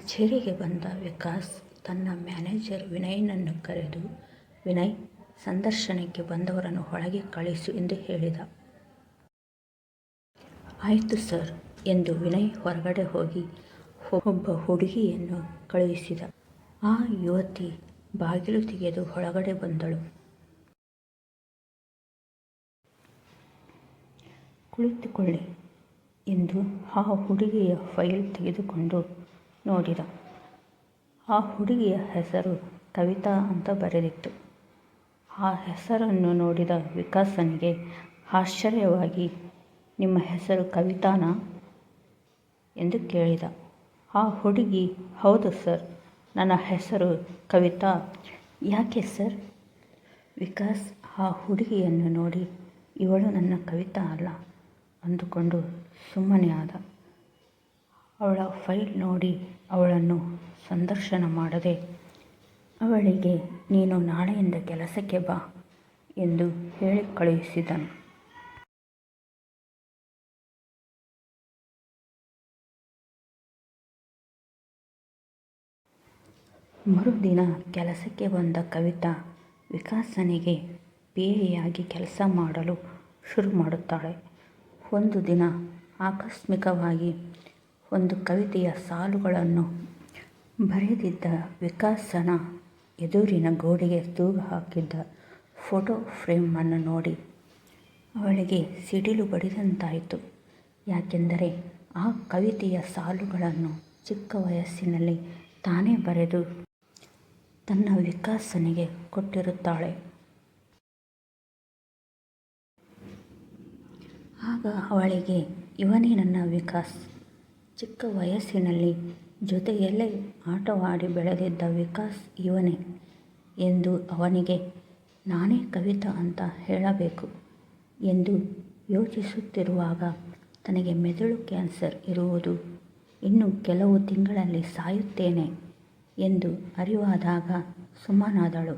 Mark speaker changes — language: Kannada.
Speaker 1: ಕಚೇರಿಗೆ ಬಂದ ವಿಕಾಸ್ ತನ್ನ ಮ್ಯಾನೇಜರ್ ವಿನಯ್ನನ್ನು ಕರೆದು, ವಿನಯ್, ಸಂದರ್ಶನಕ್ಕೆ ಬಂದವರನ್ನು ಒಳಗೆ ಕಳಿಸು ಎಂದು ಹೇಳಿದ. ಆಯಿತು ಸರ್ ಎಂದು ವಿನಯ್ ಹೊರಗಡೆ ಹೋಗಿ ಒಬ್ಬ ಹುಡುಗಿಯನ್ನು ಕಳುಹಿಸಿದ. ಆ ಯುವತಿ ಬಾಗಿಲು ತೆಗೆದು ಒಳಗಡೆ ಬಂದಳು. ಕುಳಿತುಕೊಳ್ಳಿ ಎಂದು ಆ ಹುಡುಗಿಯ ಫೈಲ್ ತೆಗೆದುಕೊಂಡು ನೋಡಿದ. ಆ ಹುಡುಗಿಯ ಹೆಸರು ಕವಿತಾ ಅಂತ ಬರೆದಿತ್ತು. ಆ ಹೆಸರನ್ನು ನೋಡಿದ ವಿಕಾಸನಿಗೆ ಆಶ್ಚರ್ಯವಾಗಿ, ನಿಮ್ಮ ಹೆಸರು ಕವಿತಾನಾ ಎಂದು ಕೇಳಿದ. ಆ ಹುಡುಗಿ, ಹೌದು ಸರ್, ನನ್ನ ಹೆಸರು ಕವಿತಾ. ಯಾಕೆ ಸರ್? ವಿಕಾಸ್ ಆ ಹುಡುಗಿಯನ್ನು ನೋಡಿ, ಇವಳು ನನ್ನ ಕವಿತಾ ಅಲ್ಲ ಅಂದುಕೊಂಡು ಸುಮ್ಮನೆ ಆದ. ಅವಳ ಫೈಲ್ ನೋಡಿ ಅವಳನ್ನು ಸಂದರ್ಶನ ಮಾಡದೆ, ಅವಳಿಗೆ ನೀನು ನಾಳೆಯಿಂದ ಕೆಲಸಕ್ಕೆ ಬಾ ಎಂದು ಹೇಳಿ ಕಳುಹಿಸಿದನು. ಮರುದಿನ ಕೆಲಸಕ್ಕೆ ಬಂದ ಕವಿತಾ ವಿಕಾಸನಿಗೆ ಪಿಎಯಾಗಿ ಕೆಲಸ ಮಾಡಲು ಶುರು ಮಾಡುತ್ತಾಳೆ. ಒಂದು ದಿನ ಆಕಸ್ಮಿಕವಾಗಿ ಒಂದು ಕವಿತೆಯ ಸಾಲುಗಳನ್ನು ಬರೆದಿದ್ದ ವಿಕಾಸನ ಎದುರಿನ ಗೋಡೆಗೆ ತೂಗು ಹಾಕಿದ್ದ ಫೋಟೋ ಫ್ರೇಮನ್ನು ನೋಡಿ ಅವಳಿಗೆ ಸಿಡಿಲು ಬಡಿದಂತಾಯಿತು. ಯಾಕೆಂದರೆ ಆ ಕವಿತೆಯ ಸಾಲುಗಳನ್ನು ಚಿಕ್ಕ ವಯಸ್ಸಿನಲ್ಲಿ ತಾನೇ ಬರೆದು ತನ್ನ ವಿಕಾಸನಿಗೆ ಕೊಟ್ಟಿರುತ್ತಾಳೆ. ಆಗ ಅವಳಿಗೆ, ಇವನೇ ನನ್ನ ವಿಕಾಸ್, ಚಿಕ್ಕ ವಯಸ್ಸಿನಲ್ಲಿ ಜೊತೆಯಲ್ಲೇ ಆಟವಾಡಿ ಬೆಳೆದಿದ್ದ ವಿಕಾಸ್ ಇವನೇ ಎಂದು ಅವನಿಗೆ ನಾನೇ ಕವಿತಾ ಅಂತ ಹೇಳಬೇಕು ಎಂದು ಯೋಚಿಸುತ್ತಿರುವಾಗ ತನಗೆ ಮೆದುಳು ಕ್ಯಾನ್ಸರ್ ಇರುವುದು, ಇನ್ನು ಕೆಲವು ತಿಂಗಳಲ್ಲಿ ಸಾಯುತ್ತೇನೆ ಎಂದು ಅರಿವಾದಾಗ ಸುಮ್ಮನಾದಳು.